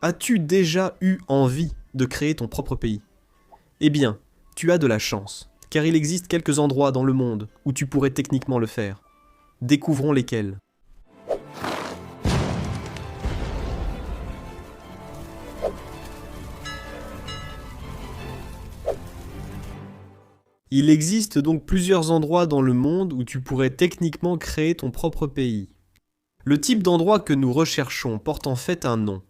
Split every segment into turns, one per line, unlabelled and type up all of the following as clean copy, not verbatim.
As-tu déjà eu envie de créer ton propre pays? Eh bien, tu as de la chance, car il existe quelques endroits dans le monde où tu pourrais techniquement le faire. Découvrons lesquels. Il existe donc plusieurs endroits dans le monde où tu pourrais techniquement créer ton propre pays. Le type d'endroit que nous recherchons porte en fait un nom.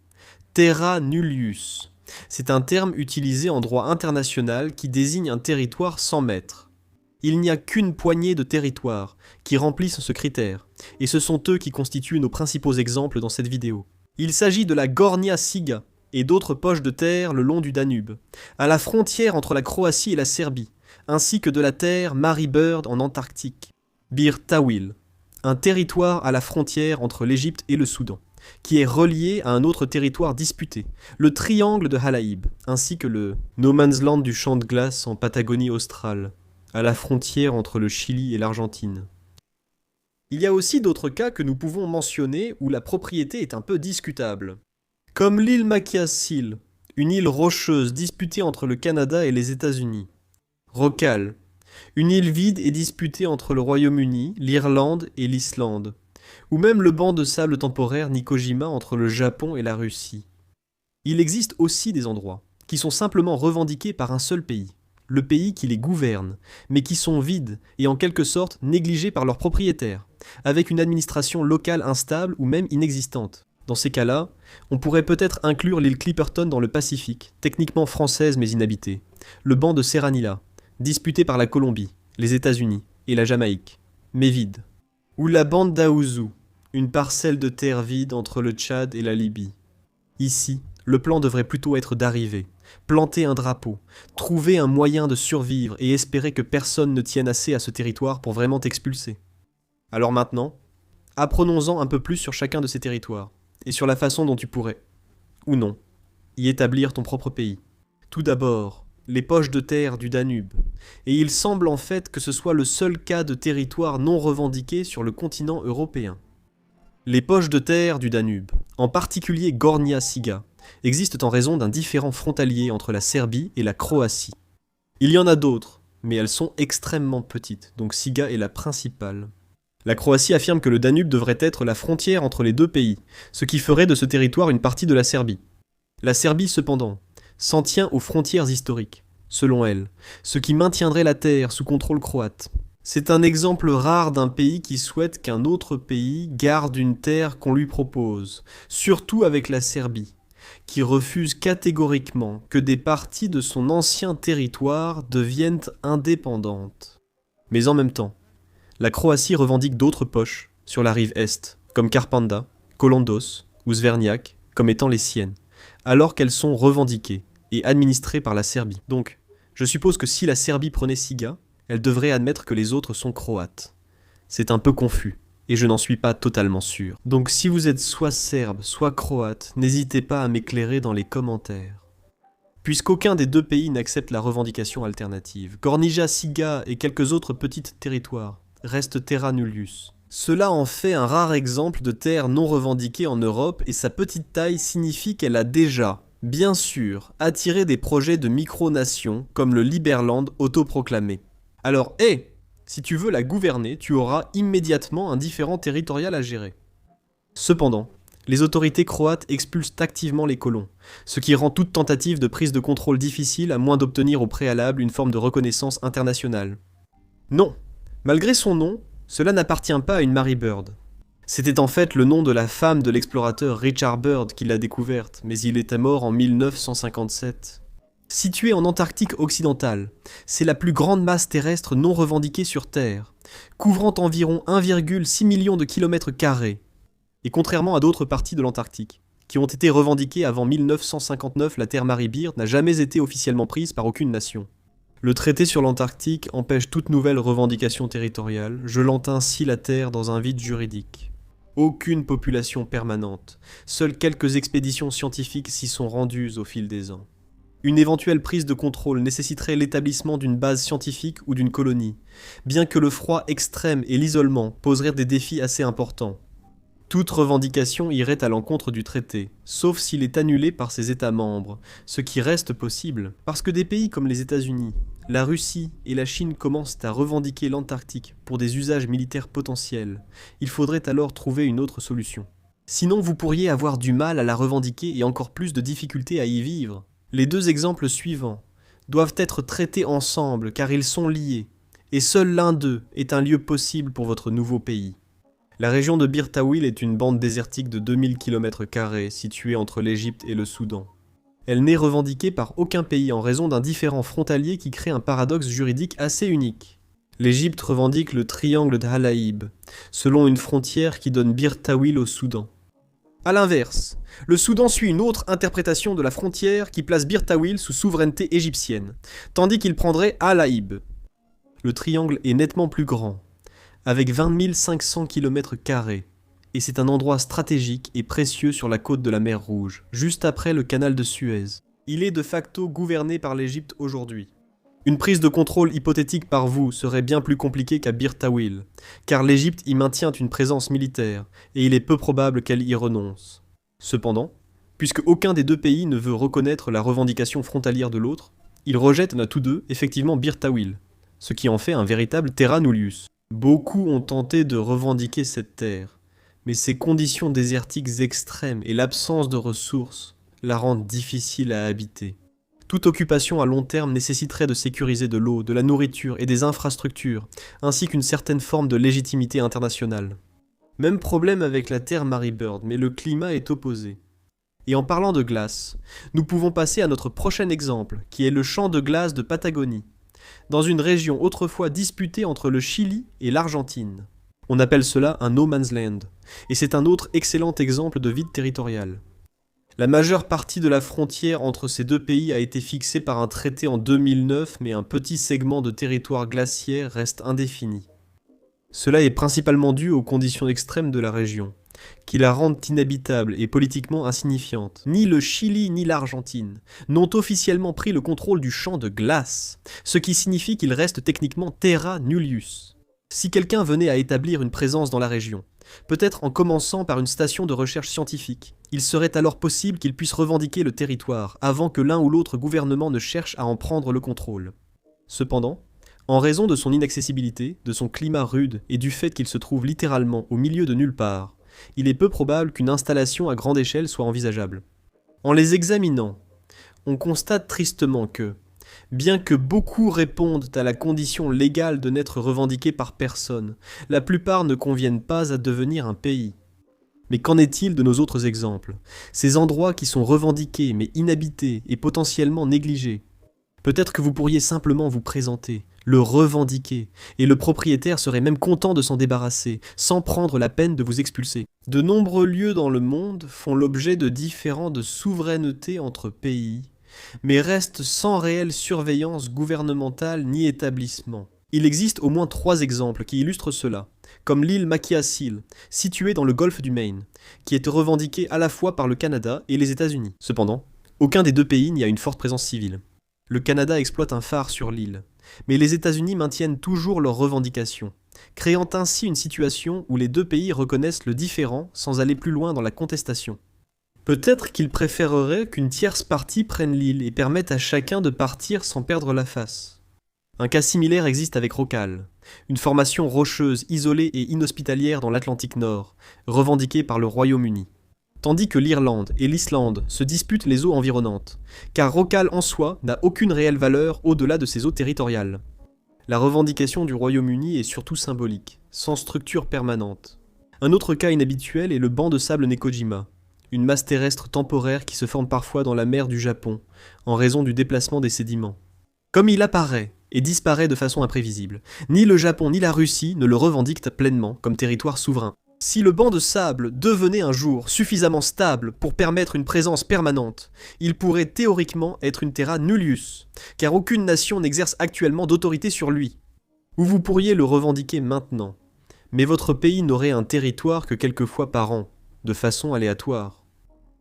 Terra nullius. C'est un terme utilisé en droit international qui désigne un territoire sans maître. Il n'y a qu'une poignée de territoires qui remplissent ce critère, et ce sont eux qui constituent nos principaux exemples dans cette vidéo. Il s'agit de la Gornja Siga et d'autres poches de terre le long du Danube, à la frontière entre la Croatie et la Serbie, ainsi que de la terre Mary Bird en Antarctique. Bir Tawil, un territoire à la frontière entre l'Égypte et le Soudan, qui est relié à un autre territoire disputé, le triangle de Halaïb, ainsi que le No Man's Land du champ de glace en Patagonie australe, à la frontière entre le Chili et l'Argentine. Il y a aussi d'autres cas que nous pouvons mentionner où la propriété est un peu discutable. Comme l'île Machias Seal, une île rocheuse disputée entre le Canada et les États-Unis. Rockall, une île vide et disputée entre le Royaume-Uni, l'Irlande et l'Islande. Ou même le banc de sable temporaire Nikojima entre le Japon et la Russie. Il existe aussi des endroits qui sont simplement revendiqués par un seul pays, le pays qui les gouverne, mais qui sont vides et en quelque sorte négligés par leurs propriétaires, avec une administration locale instable ou même inexistante. Dans ces cas-là, on pourrait peut-être inclure l'île Clipperton dans le Pacifique, techniquement française mais inhabitée, le banc de Serranilla, disputé par la Colombie, les États-Unis et la Jamaïque, mais vide. Ou la bande d'Aouzou, une parcelle de terre vide entre le Tchad et la Libye. Ici, le plan devrait plutôt être d'arriver, planter un drapeau, trouver un moyen de survivre et espérer que personne ne tienne assez à ce territoire pour vraiment t'expulser. Alors maintenant, apprenons-en un peu plus sur chacun de ces territoires, et sur la façon dont tu pourrais, ou non, y établir ton propre pays. Tout d'abord, les poches de terre du Danube, et il semble en fait que ce soit le seul cas de territoire non revendiqué sur le continent européen. Les poches de terre du Danube, en particulier Gornja Siga, existent en raison d'un différend frontalier entre la Serbie et la Croatie. Il y en a d'autres, mais elles sont extrêmement petites, donc Siga est la principale. La Croatie affirme que le Danube devrait être la frontière entre les deux pays, ce qui ferait de ce territoire une partie de la Serbie. La Serbie, cependant, s'en tient aux frontières historiques, selon elle, ce qui maintiendrait la terre sous contrôle croate. C'est un exemple rare d'un pays qui souhaite qu'un autre pays garde une terre qu'on lui propose, surtout avec la Serbie, qui refuse catégoriquement que des parties de son ancien territoire deviennent indépendantes. Mais en même temps, la Croatie revendique d'autres poches sur la rive est, comme Karpanda, Kolandos ou Zverniak, comme étant les siennes, alors qu'elles sont revendiquées et administrées par la Serbie. Donc, je suppose que si la Serbie prenait Siga, elle devrait admettre que les autres sont croates. C'est un peu confus, et je n'en suis pas totalement sûr. Donc si vous êtes soit serbe, soit croate, n'hésitez pas à m'éclairer dans les commentaires. Puisqu'aucun des deux pays n'accepte la revendication alternative, Gornja Siga et quelques autres petits territoires restent terra nullius. Cela en fait un rare exemple de terre non revendiquée en Europe et sa petite taille signifie qu'elle a déjà, bien sûr, attiré des projets de micronations comme le Liberland autoproclamé. Alors, si tu veux la gouverner, tu auras immédiatement un différend territorial à gérer. Cependant, les autorités croates expulsent activement les colons, ce qui rend toute tentative de prise de contrôle difficile à moins d'obtenir au préalable une forme de reconnaissance internationale. Non, malgré son nom, cela n'appartient pas à une Mary Bird. C'était en fait le nom de la femme de l'explorateur Richard Byrd qui l'a découverte, mais il était mort en 1957. Située en Antarctique occidentale, c'est la plus grande masse terrestre non revendiquée sur Terre, couvrant environ 1,6 million de kilomètres carrés. Et contrairement à d'autres parties de l'Antarctique, qui ont été revendiquées avant 1959, la terre Mary Beard n'a jamais été officiellement prise par aucune nation. Le traité sur l'Antarctique empêche toute nouvelle revendication territoriale, gelant ainsi la Terre dans un vide juridique. Aucune population permanente, seules quelques expéditions scientifiques s'y sont rendues au fil des ans. Une éventuelle prise de contrôle nécessiterait l'établissement d'une base scientifique ou d'une colonie, bien que le froid extrême et l'isolement poseraient des défis assez importants. Toute revendication irait à l'encontre du traité, sauf s'il est annulé par ses États membres, ce qui reste possible, parce que des pays comme les États-Unis, la Russie et la Chine commencent à revendiquer l'Antarctique pour des usages militaires potentiels. Il faudrait alors trouver une autre solution. Sinon, vous pourriez avoir du mal à la revendiquer et encore plus de difficultés à y vivre. Les deux exemples suivants doivent être traités ensemble car ils sont liés, et seul l'un d'eux est un lieu possible pour votre nouveau pays. La région de Bir Tawil est une bande désertique de 2000 km² située entre l'Égypte et le Soudan. Elle n'est revendiquée par aucun pays en raison d'un différend frontalier qui crée un paradoxe juridique assez unique. L'Égypte revendique le triangle d'Al-Haïb, selon une frontière qui donne Bir Tawil au Soudan. A l'inverse, le Soudan suit une autre interprétation de la frontière qui place Bir Tawil sous souveraineté égyptienne, tandis qu'il prendrait Al-Haïb. Le triangle est nettement plus grand, avec 20 500 km², et c'est un endroit stratégique et précieux sur la côte de la mer Rouge, juste après le canal de Suez. Il est de facto gouverné par l'Égypte aujourd'hui. Une prise de contrôle hypothétique par vous serait bien plus compliquée qu'à Bir Tawil, car l'Égypte y maintient une présence militaire, et il est peu probable qu'elle y renonce. Cependant, puisque aucun des deux pays ne veut reconnaître la revendication frontalière de l'autre, ils rejettent à tous deux effectivement Bir Tawil, ce qui en fait un véritable terra nullius. Beaucoup ont tenté de revendiquer cette terre, mais ses conditions désertiques extrêmes et l'absence de ressources la rendent difficile à habiter. Toute occupation à long terme nécessiterait de sécuriser de l'eau, de la nourriture et des infrastructures, ainsi qu'une certaine forme de légitimité internationale. Même problème avec la terre Mary Bird, mais le climat est opposé. Et en parlant de glace, nous pouvons passer à notre prochain exemple, qui est le champ de glace de Patagonie, dans une région autrefois disputée entre le Chili et l'Argentine. On appelle cela un no man's land, et c'est un autre excellent exemple de vide territorial. La majeure partie de la frontière entre ces deux pays a été fixée par un traité en 2009, mais un petit segment de territoire glaciaire reste indéfini. Cela est principalement dû aux conditions extrêmes de la région, qui la rendent inhabitable et politiquement insignifiante. Ni le Chili ni l'Argentine n'ont officiellement pris le contrôle du champ de glace, ce qui signifie qu'il reste techniquement terra nullius. Si quelqu'un venait à établir une présence dans la région, peut-être en commençant par une station de recherche scientifique, il serait alors possible qu'il puisse revendiquer le territoire avant que l'un ou l'autre gouvernement ne cherche à en prendre le contrôle. Cependant, en raison de son inaccessibilité, de son climat rude et du fait qu'il se trouve littéralement au milieu de nulle part, il est peu probable qu'une installation à grande échelle soit envisageable. En les examinant, on constate tristement que, bien que beaucoup répondent à la condition légale de n'être revendiqués par personne, la plupart ne conviennent pas à devenir un pays. Mais qu'en est-il de nos autres exemples? Ces endroits qui sont revendiqués mais inhabités et potentiellement négligés. Peut-être que vous pourriez simplement vous présenter, le revendiquer, et le propriétaire serait même content de s'en débarrasser, sans prendre la peine de vous expulser. De nombreux lieux dans le monde font l'objet de différends de souveraineté entre pays, mais restent sans réelle surveillance gouvernementale ni établissement. Il existe au moins 3 exemples qui illustrent cela, comme l'île Makia Seal, située dans le golfe du Maine, qui est revendiquée à la fois par le Canada et les États-Unis. Cependant, aucun des deux pays n'y a une forte présence civile. Le Canada exploite un phare sur l'île, mais les États-Unis maintiennent toujours leurs revendications, créant ainsi une situation où les deux pays reconnaissent le différend sans aller plus loin dans la contestation. Peut-être qu'ils préféreraient qu'une tierce partie prenne l'île et permette à chacun de partir sans perdre la face. Un cas similaire existe avec Rokal, une formation rocheuse, isolée et inhospitalière dans l'Atlantique Nord, revendiquée par le Royaume-Uni. Tandis que l'Irlande et l'Islande se disputent les eaux environnantes, car Rokal en soi n'a aucune réelle valeur au-delà de ses eaux territoriales. La revendication du Royaume-Uni est surtout symbolique, sans structure permanente. Un autre cas inhabituel est le banc de sable Nekojima, une masse terrestre temporaire qui se forme parfois dans la mer du Japon, en raison du déplacement des sédiments. Comme il apparaît et disparaît de façon imprévisible, ni le Japon ni la Russie ne le revendiquent pleinement comme territoire souverain. Si le banc de sable devenait un jour suffisamment stable pour permettre une présence permanente, il pourrait théoriquement être une terra nullius, car aucune nation n'exerce actuellement d'autorité sur lui. Ou vous pourriez le revendiquer maintenant, mais votre pays n'aurait un territoire que quelques fois par an, de façon aléatoire.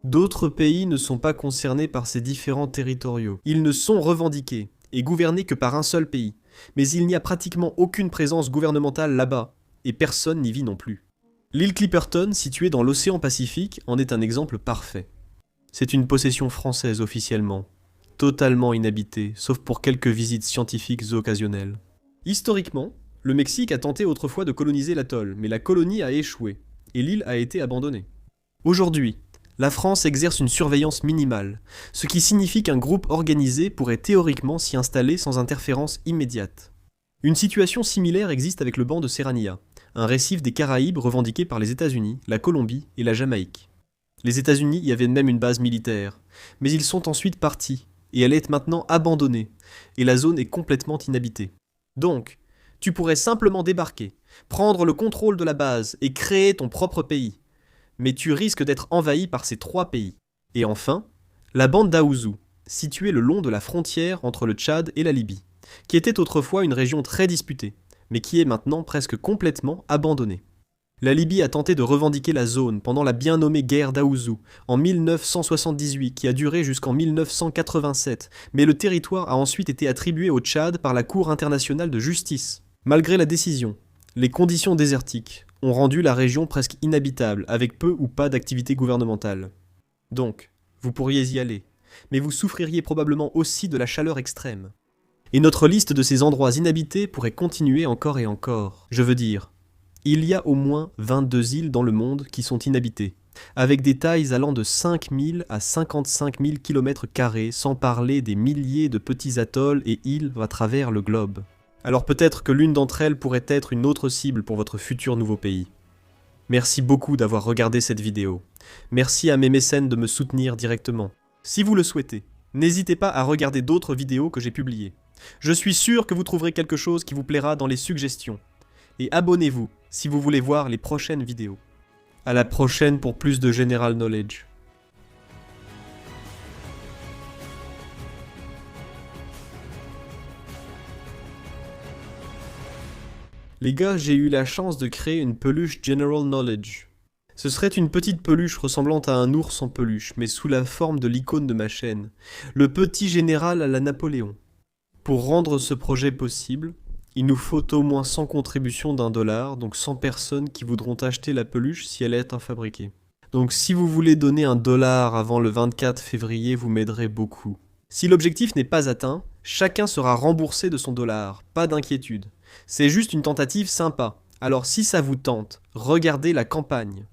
D'autres pays ne sont pas concernés par ces différends territoriaux. Ils ne sont revendiqués et gouvernés que par un seul pays, mais il n'y a pratiquement aucune présence gouvernementale là-bas, et personne n'y vit non plus. L'île Clipperton, située dans l'océan Pacifique, en est un exemple parfait. C'est une possession française officiellement, totalement inhabitée, sauf pour quelques visites scientifiques occasionnelles. Historiquement, le Mexique a tenté autrefois de coloniser l'atoll, mais la colonie a échoué, et l'île a été abandonnée. Aujourd'hui, la France exerce une surveillance minimale, ce qui signifie qu'un groupe organisé pourrait théoriquement s'y installer sans interférence immédiate. Une situation similaire existe avec le banc de Serranía, un récif des Caraïbes revendiqué par les États-Unis, la Colombie et la Jamaïque. Les États-Unis y avaient même une base militaire, mais ils sont ensuite partis, et elle est maintenant abandonnée, et la zone est complètement inhabitée. Donc, tu pourrais simplement débarquer, prendre le contrôle de la base et créer ton propre pays. Mais tu risques d'être envahi par ces 3 pays. Et enfin, la bande d'Aouzou, située le long de la frontière entre le Tchad et la Libye, qui était autrefois une région très disputée, mais qui est maintenant presque complètement abandonnée. La Libye a tenté de revendiquer la zone pendant la bien nommée guerre d'Aouzou en 1978 qui a duré jusqu'en 1987, mais le territoire a ensuite été attribué au Tchad par la Cour internationale de justice. Malgré la décision, les conditions désertiques ont rendu la région presque inhabitable avec peu ou pas d'activité gouvernementale. Donc, vous pourriez y aller, mais vous souffririez probablement aussi de la chaleur extrême. Et notre liste de ces endroits inhabités pourrait continuer encore et encore. Je veux dire, il y a au moins 22 îles dans le monde qui sont inhabitées, avec des tailles allant de 5 000 à 55 000 km², sans parler des milliers de petits atolls et îles à travers le globe. Alors peut-être que l'une d'entre elles pourrait être une autre cible pour votre futur nouveau pays. Merci beaucoup d'avoir regardé cette vidéo. Merci à mes mécènes de me soutenir directement. Si vous le souhaitez, n'hésitez pas à regarder d'autres vidéos que j'ai publiées. Je suis sûr que vous trouverez quelque chose qui vous plaira dans les suggestions. Et abonnez-vous si vous voulez voir les prochaines vidéos. À la prochaine pour plus de General Knowledge. Les gars, j'ai eu la chance de créer une peluche General Knowledge. Ce serait une petite peluche ressemblant à un ours en peluche, mais sous la forme de l'icône de ma chaîne, le petit général à la Napoléon. Pour rendre ce projet possible, il nous faut au moins 100 contributions d'1$, donc 100 personnes qui voudront acheter la peluche si elle est fabriquée. Donc si vous voulez donner $1 avant le 24 février, vous m'aiderez beaucoup. Si l'objectif n'est pas atteint, chacun sera remboursé de son dollar, pas d'inquiétude. C'est juste une tentative sympa, alors si ça vous tente, regardez la campagne.